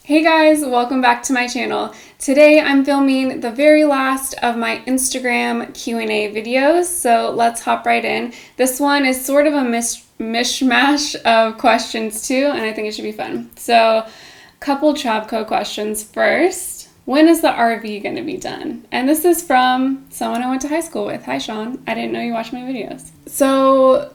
Hey guys, welcome back to my channel. Today I'm filming the very last of my Instagram Q&A videos, so let's hop right in. This one is sort of a mishmash of questions too, and I think it should be fun. So, couple Travco questions first. When is the RV going to be done? And this is from someone I went to high school with. Hi Sean, I didn't know you watched my videos. So,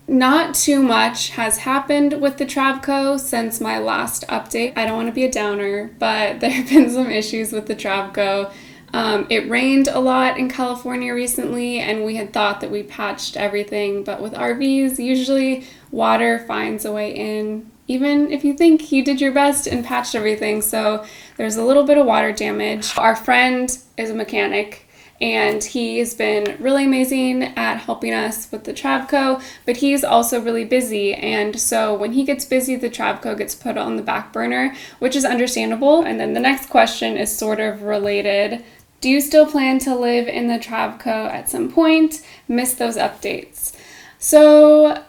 not too much has happened with the Travco since my last update. I don't want to be a downer, but there have been some issues with the Travco. It rained a lot in California recently, and we had thought that we patched everything, but with RVs, usually water finds a way in, even if you think you did your best and patched everything. So there's a little bit of water damage. Our friend is a mechanic, and he's been really amazing at helping us with the Travco, but he's also really busy, and so when he gets busy, the Travco gets put on the back burner, which is understandable. And then the next question is sort of related. Do you still plan to live in the Travco at some point? Miss those updates. So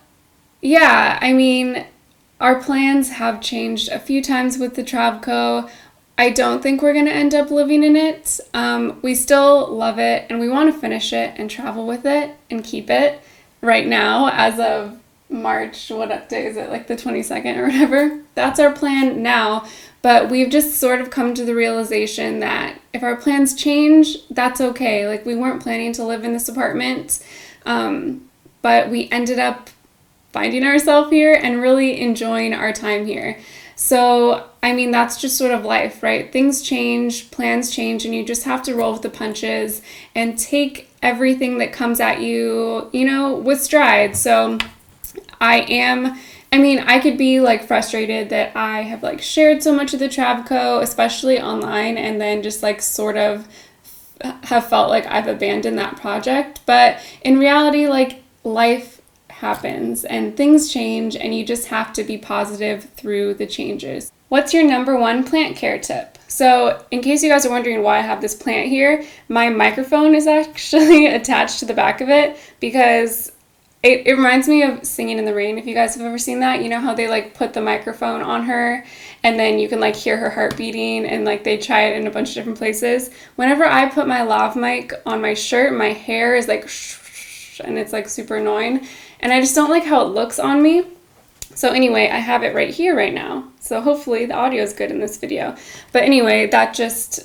yeah, I mean, our plans have changed a few times with the Travco. I don't think we're going to end up living in it. We still love it, and we want to finish it and travel with it and keep it. Right now, as of March, what day is it, like the 22nd or whatever? That's our plan now, but we've just sort of come to the realization that if our plans change, that's okay. Like, we weren't planning to live in this apartment, but we ended up finding ourselves here and really enjoying our time here. So, I mean, that's just sort of life, right? Things change, plans change, and you just have to roll with the punches and take everything that comes at you, you know, with stride. So I could be like frustrated that I have like shared so much of the Travco, especially online, and then just like sort of have felt like I've abandoned that project. But in reality, like, life happens and things change, and you just have to be positive through the changes. What's your number one plant care tip? So in case you guys are wondering why I have this plant here, my microphone is actually attached to the back of it because it reminds me of Singing in the Rain. If you guys have ever seen that, you know how they like put the microphone on her and then you can like hear her heart beating, and like they try it in a bunch of different places. Whenever I put my lav mic on my shirt, my hair is like and it's like super annoying, and I just don't like how it looks on me. So anyway, I have it right here right now, so hopefully the audio is good in this video. But anyway, that just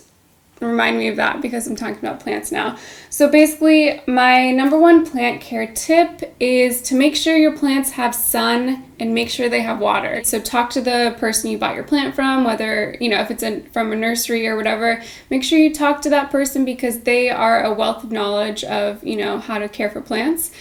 remind me of that because I'm talking about plants now. So basically, my number one plant care tip is to make sure your plants have sun and make sure they have water. So talk to the person you bought your plant from, whether, you know, if it's from a nursery or whatever, make sure you talk to that person because they are a wealth of knowledge of, you know, how to care for plants.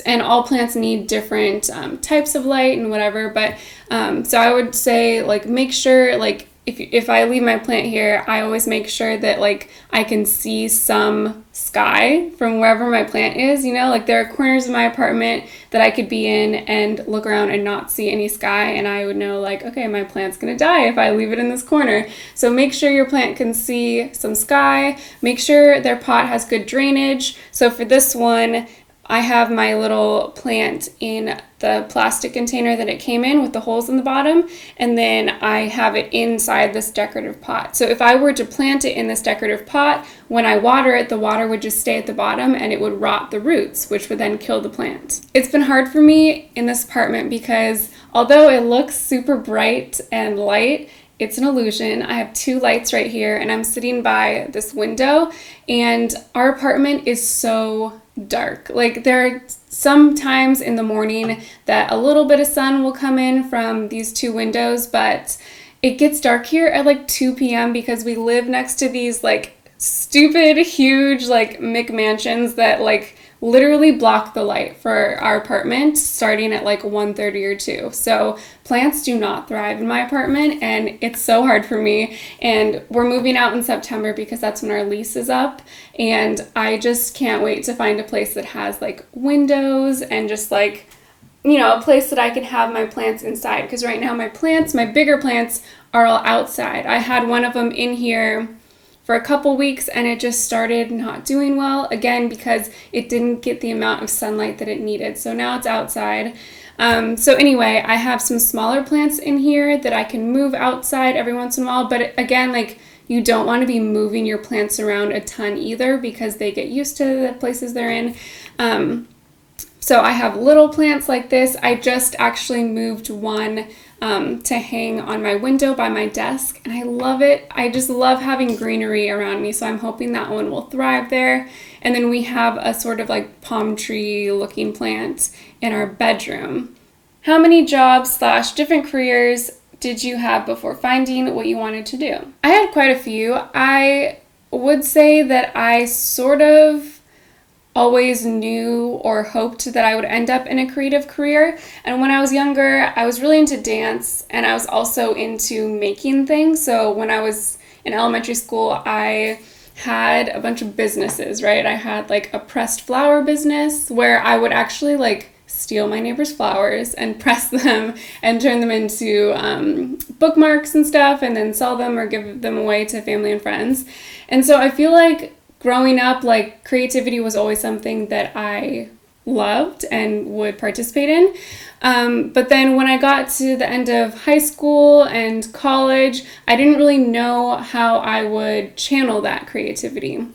And all plants need different types of light and whatever. But so I would say, like, make sure, like, if I leave my plant here, I always make sure that like I can see some sky from wherever my plant is, you know, like there are corners of my apartment that I could be in and look around and not see any sky, and I would know like, okay, my plant's gonna die if I leave it in this corner. So make sure your plant can see some sky, make sure their pot has good drainage. So for this one, I have my little plant in the plastic container that it came in with the holes in the bottom, and then I have it inside this decorative pot. So if I were to plant it in this decorative pot, when I water it, the water would just stay at the bottom and it would rot the roots, which would then kill the plant. It's been hard for me in this apartment because although it looks super bright and light, it's an illusion. I have two lights right here, and I'm sitting by this window, and our apartment is so dark. Like, there are some times in the morning that a little bit of sun will come in from these two windows, but it gets dark here at like 2 p.m. because we live next to these like stupid, huge like McMansions that like literally block the light for our apartment starting at like 1:30 or 2. So plants do not thrive in my apartment, and it's so hard for me. And we're moving out in September because that's when our lease is up, and I just can't wait to find a place that has like windows and just like, you know, a place that I can have my plants inside, because right now my plants, my bigger plants, are all outside. I had one of them in here for a couple weeks and it just started not doing well again because it didn't get the amount of sunlight that it needed. So now it's outside. So anyway, I have some smaller plants in here that I can move outside every once in a while. But again, like, you don't want to be moving your plants around a ton either because they get used to the places they're in. So I have little plants like this. I just actually moved one to hang on my window by my desk, and I love it. I just love having greenery around me, so I'm hoping that one will thrive there. And then we have a sort of like palm tree looking plant in our bedroom. How many jobs / different careers did you have before finding what you wanted to do? I had quite a few. I would say that I sort of always knew or hoped that I would end up in a creative career. And when I was younger, I was really into dance, and I was also into making things. So when I was in elementary school, I had a bunch of businesses, right? I had like a pressed flower business where I would actually like steal my neighbor's flowers and press them and turn them into bookmarks and stuff, and then sell them or give them away to family and friends. And so I feel like growing up, like, creativity was always something that I loved and would participate in. But then when I got to the end of high school and college, I didn't really know how I would channel that creativity.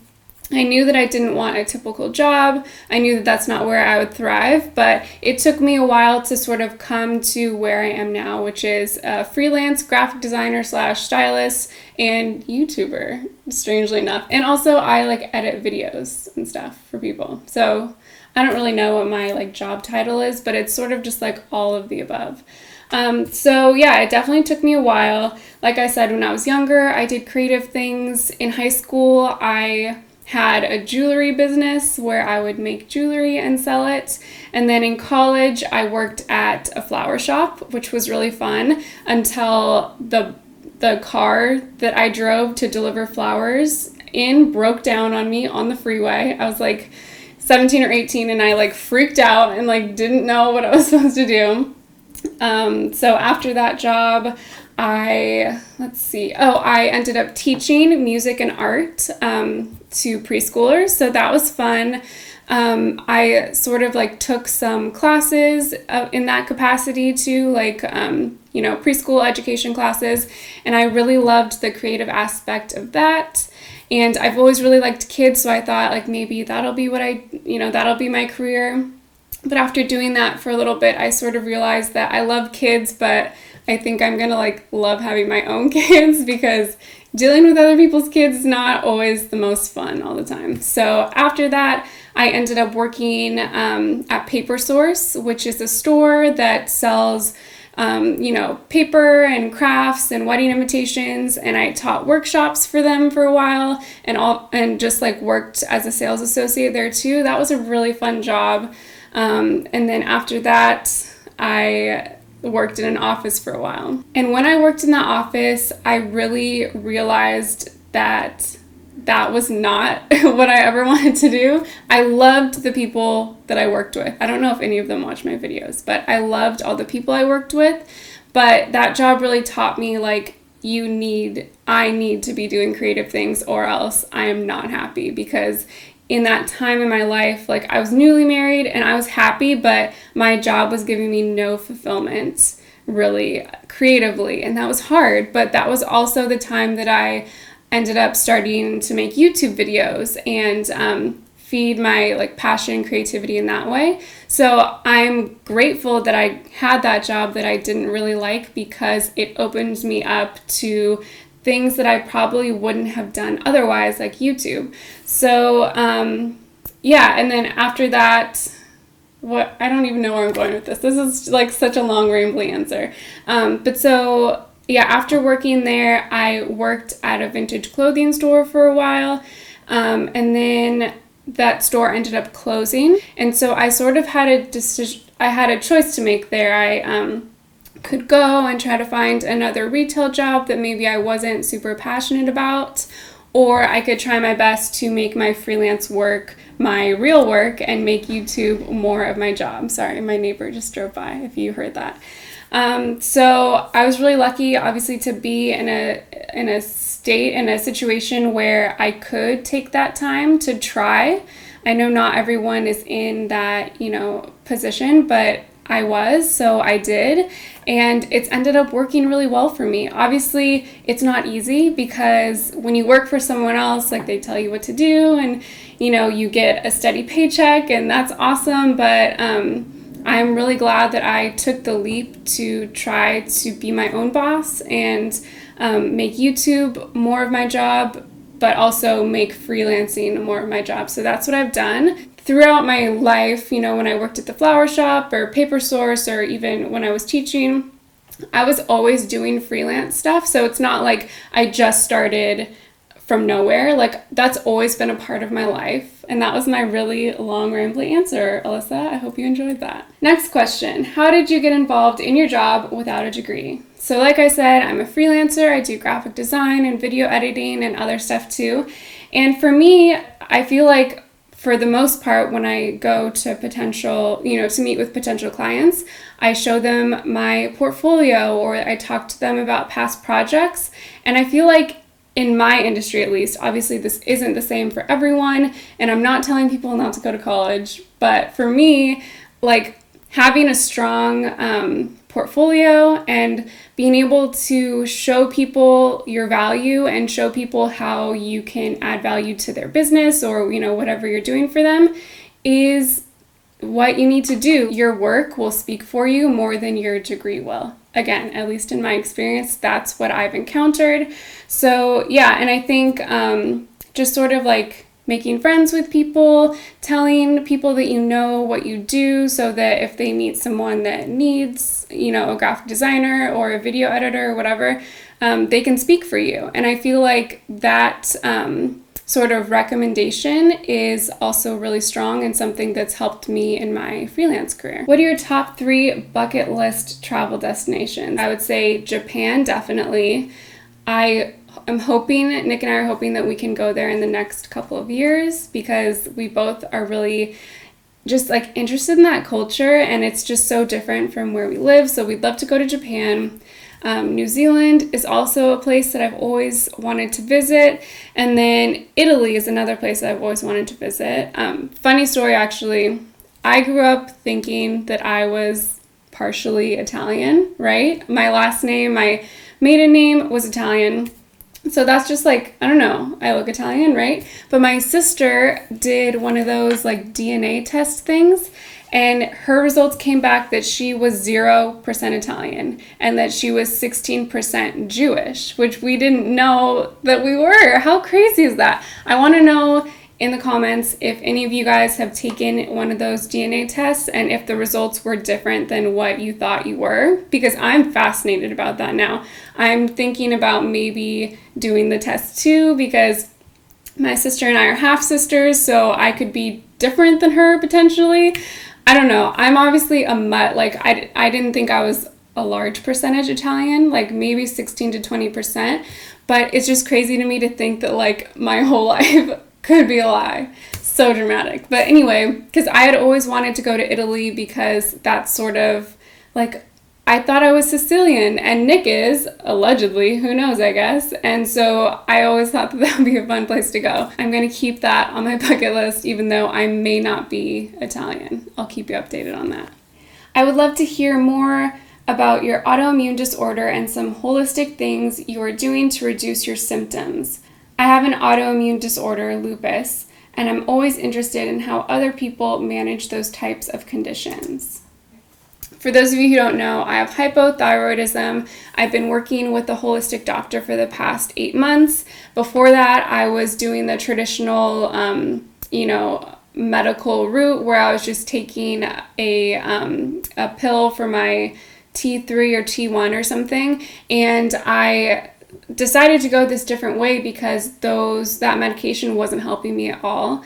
I knew that I didn't want a typical job. I knew that that's not where I would thrive, but it took me a while to sort of come to where I am now, which is a freelance graphic designer / stylist and YouTuber, strangely enough. And also I like edit videos and stuff for people. So I don't really know what my like job title is, but it's sort of just like all of the above. So yeah, it definitely took me a while. Like I said, when I was younger, I did creative things. In high school, I had a jewelry business where I would make jewelry and sell it. And then in college, I worked at a flower shop, which was really fun until the car that I drove to deliver flowers in broke down on me on the freeway. I was like 17 or 18 and I like freaked out and like didn't know what I was supposed to do. So after that job, I ended up teaching music and art to preschoolers. So that was fun. I sort of like took some classes in that capacity too, like, preschool education classes. And I really loved the creative aspect of that. And I've always really liked kids. So I thought like maybe that'll be that'll be my career. But after doing that for a little bit, I sort of realized that I love kids, but I think I'm going to like love having my own kids because dealing with other people's kids is not always the most fun all the time. So after that, I ended up working at Paper Source, which is a store that sells, paper and crafts and wedding invitations. And I taught workshops for them for a while and just like worked as a sales associate there too. That was a really fun job. And then after that, I worked in an office for a while. And when I worked in that office, I really realized that that was not what I ever wanted to do. I loved the people that I worked with. I don't know if any of them watch my videos, but I loved all the people I worked with. But that job really taught me like, I need to be doing creative things or else I am not happy, because in that time in my life, like I was newly married and I was happy, but my job was giving me no fulfillment really creatively. And that was hard, but that was also the time that I ended up starting to make YouTube videos and feed my like passion and creativity in that way. So I'm grateful that I had that job that I didn't really like, because it opened me up to things that I probably wouldn't have done otherwise, like YouTube. So, and then after that, I don't even know where I'm going with this. This is like such a long, rambly answer. After working there, I worked at a vintage clothing store for a while, and then that store ended up closing. And so I sort of had a choice to make there. I could go and try to find another retail job that maybe I wasn't super passionate about, or I could try my best to make my freelance work my real work and make YouTube more of my job. Sorry, my neighbor just drove by, if you heard that. So I was really lucky, obviously, to be in a situation where I could take that time to try. I know not everyone is in that, position, but I was, so I did, and it's ended up working really well for me. Obviously, it's not easy because when you work for someone else, like they tell you what to do, and you get a steady paycheck, and that's awesome, but I'm really glad that I took the leap to try to be my own boss and make YouTube more of my job, but also make freelancing more of my job. So that's what I've done. Throughout my life, when I worked at the flower shop or paper source, or even when I was teaching, I was always doing freelance stuff. So it's not like I just started from nowhere. Like, that's always been a part of my life. And that was my really long, rambly answer, Alyssa. I hope you enjoyed that. Next question. How did you get involved in your job without a degree? So like I said, I'm a freelancer. I do graphic design and video editing and other stuff too. And for me, I feel like for the most part, when I go to to meet with potential clients, I show them my portfolio or I talk to them about past projects. And I feel like in my industry, at least, obviously this isn't the same for everyone, and I'm not telling people not to go to college, but for me, like, having a strong portfolio and being able to show people your value and show people how you can add value to their business or, whatever you're doing for them is what you need to do. Your work will speak for you more than your degree will. Again, at least in my experience, that's what I've encountered. So yeah, and I think just sort of like making friends with people, telling people that what you do, so that if they meet someone that needs, a graphic designer or a video editor or whatever, they can speak for you. And I feel like that sort of recommendation is also really strong and something that's helped me in my freelance career. What are your top 3 bucket list travel destinations? I would say Japan, definitely. Nick and I are hoping that we can go there in the next couple of years because we both are really just like interested in that culture, and it's just so different from where we live. So we'd love to go to Japan. New Zealand is also a place that I've always wanted to visit. And then Italy is another place that I've always wanted to visit. Funny story, actually. I grew up thinking that I was partially Italian, right? My last name, my maiden name was Italian. So that's just like, I don't know, I look Italian, right? But my sister did one of those like DNA test things, and her results came back that she was 0% Italian and that she was 16% Jewish, which we didn't know that we were. How crazy is that? I want to know in the comments if any of you guys have taken one of those DNA tests and if the results were different than what you thought you were, because I'm fascinated about that now. I'm thinking about maybe doing the test too, because my sister and I are half sisters, so I could be different than her potentially. I don't know. I'm obviously a mutt. Like, I didn't think I was a large percentage Italian, like maybe 16 to 20%, but it's just crazy to me to think that like my whole life could be a lie. So dramatic. But anyway, because I had always wanted to go to Italy because that's sort of like, I thought I was Sicilian and Nick is, allegedly, who knows, I guess. And so I always thought that would be a fun place to go. I'm going to keep that on my bucket list, even though I may not be Italian. I'll keep you updated on that. I would love to hear more about your autoimmune disorder and some holistic things you are doing to reduce your symptoms. I have an autoimmune disorder, lupus, and I'm always interested in how other people manage those types of conditions. For those of you who don't know, I have hypothyroidism. I've been working with a holistic doctor for the past 8 months. Before that, I was doing the traditional, medical route where I was just taking a pill for my T3 or T1 or something, and I decided to go this different way because that medication wasn't helping me at all.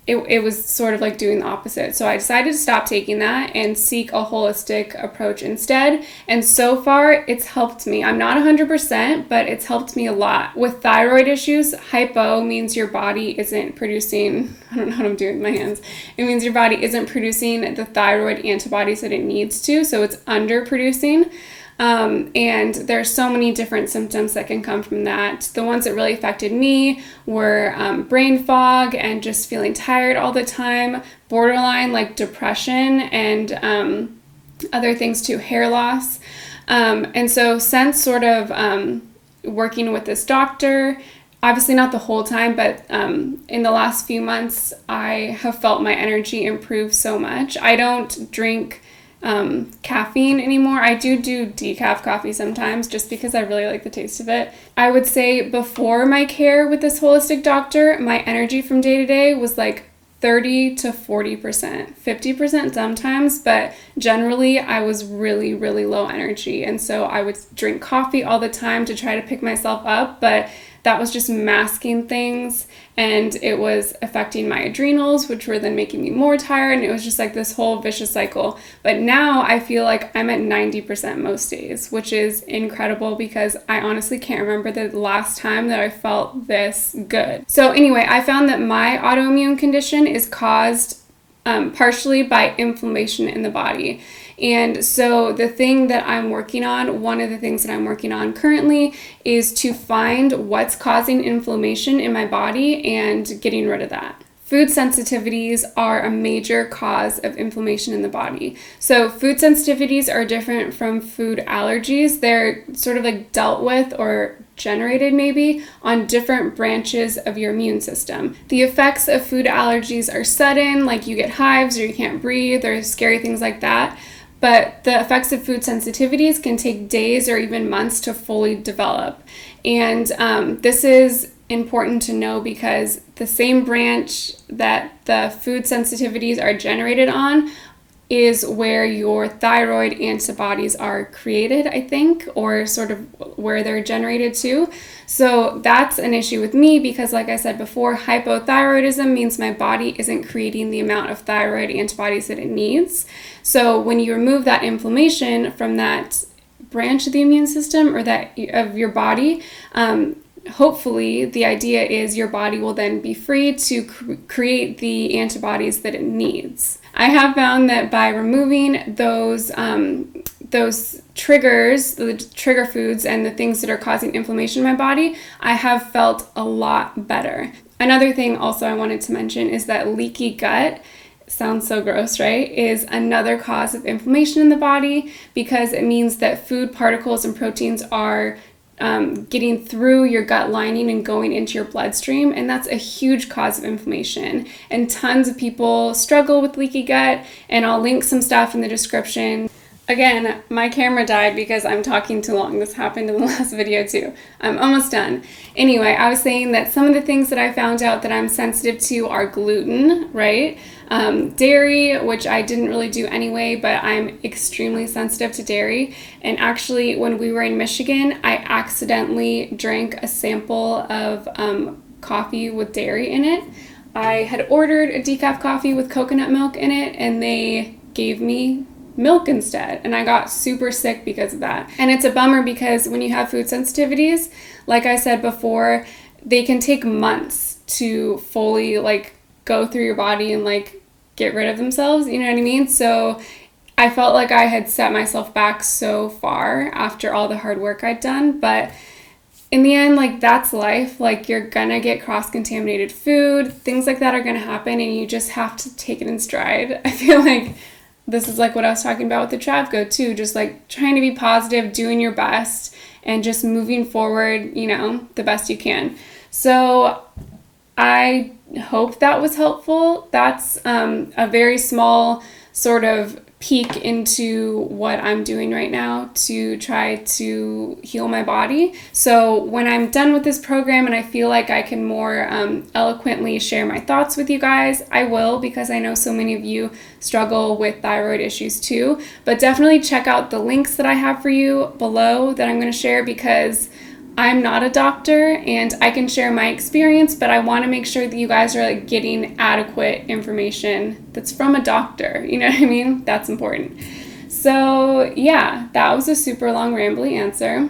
It was sort of like doing the opposite. So I decided to stop taking that and seek a holistic approach instead. And so far, it's helped me. I'm not 100%, but it's helped me a lot. With thyroid issues, hypo means your body isn't producing, I don't know what I'm doing with my hands. It means your body isn't producing the thyroid antibodies that it needs to, so it's underproducing. And there's so many different symptoms that can come from that. The ones that really affected me were brain fog and just feeling tired all the time, borderline like depression, and other things too, hair loss. And so since sort of working with this doctor, obviously not the whole time, but in the last few months, I have felt my energy improve so much. I don't drink caffeine anymore. I do decaf coffee sometimes just because I really like the taste of it. I would say before my care with this holistic doctor, my energy from day to day was like 30 to 40%, 50% sometimes, but generally I was really, really low energy. And so I would drink coffee all the time to try to pick myself up, but that was just masking things, and it was affecting my adrenals, which were then making me more tired, and it was just like this whole vicious cycle. But now I feel like I'm at 90% most days, which is incredible because I honestly can't remember the last time that I felt this good. So anyway, I found that my autoimmune condition is caused partially by inflammation in the body. And so the thing that I'm working on, one of the things that I'm working on currently, is to find what's causing inflammation in my body and getting rid of that. Food sensitivities are a major cause of inflammation in the body. So food sensitivities are different from food allergies. They're sort of like dealt with or generated maybe on different branches of your immune system. The effects of food allergies are sudden, like you get hives or you can't breathe or scary things like that. But the effects of food sensitivities can take days or even months to fully develop. And this is important to know because the same branch that the food sensitivities are generated on is where your thyroid antibodies are created, I think, or sort of where they're generated to. So that's an issue with me because, like I said before, hypothyroidism means my body isn't creating the amount of thyroid antibodies that it needs. So when you remove that inflammation from that branch of the immune system or that of your body, hopefully the idea is your body will then be free to create the antibodies that it needs. I have found that by removing those triggers, the trigger foods and the things that are causing inflammation in my body, I have felt a lot better. Another thing also I wanted to mention is that leaky gut, sounds so gross, right, is another cause of inflammation in the body because it means that food particles and proteins are getting through your gut lining and going into your bloodstream, and that's a huge cause of inflammation. And tons of people struggle with leaky gut, and I'll link some stuff in the description. Again, my camera died because I'm talking too long. This happened in the last video too. I'm almost done. Anyway, I was saying that some of the things that I found out that I'm sensitive to are gluten, right? Dairy, which I didn't really do anyway, but I'm extremely sensitive to dairy. And actually, when we were in Michigan, I accidentally drank a sample of coffee with dairy in it. I had ordered a decaf coffee with coconut milk in it, and they gave me milk instead, and I got super sick because of that. And it's a bummer because when you have food sensitivities, like I said before, they can take months to fully like go through your body and like get rid of themselves, you know what I mean? So I felt like I had set myself back so far after all the hard work I'd done, but in the end, like, that's life. Like, you're gonna get cross-contaminated food, things like that are gonna happen, and you just have to take it in stride. I feel like this is like what I was talking about with the Travco too, just like trying to be positive, doing your best, and just moving forward, you know, the best you can. So I hope that was helpful. That's a very small sort of peek into what I'm doing right now to try to heal my body. So when I'm done with this program and I feel like I can more eloquently share my thoughts with you guys, I will, because I know so many of you struggle with thyroid issues too. But definitely check out the links that I have for you below that I'm going to share, because I'm not a doctor and I can share my experience, but I want to make sure that you guys are like getting adequate information that's from a doctor. You know what I mean? That's important. So yeah, that was a super long rambly answer.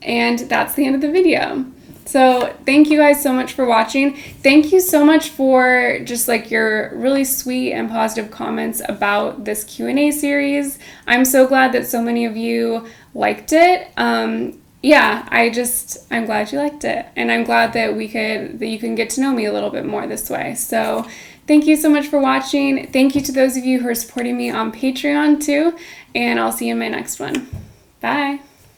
And that's the end of the video. So thank you guys so much for watching. Thank you so much for just like your really sweet and positive comments about this Q&A series. I'm so glad that so many of you liked it. Yeah, I'm glad you liked it, and I'm glad that you can get to know me a little bit more this way. So thank you so much for watching. Thank you to those of you who are supporting me on Patreon too, and I'll see you in my next one. Bye.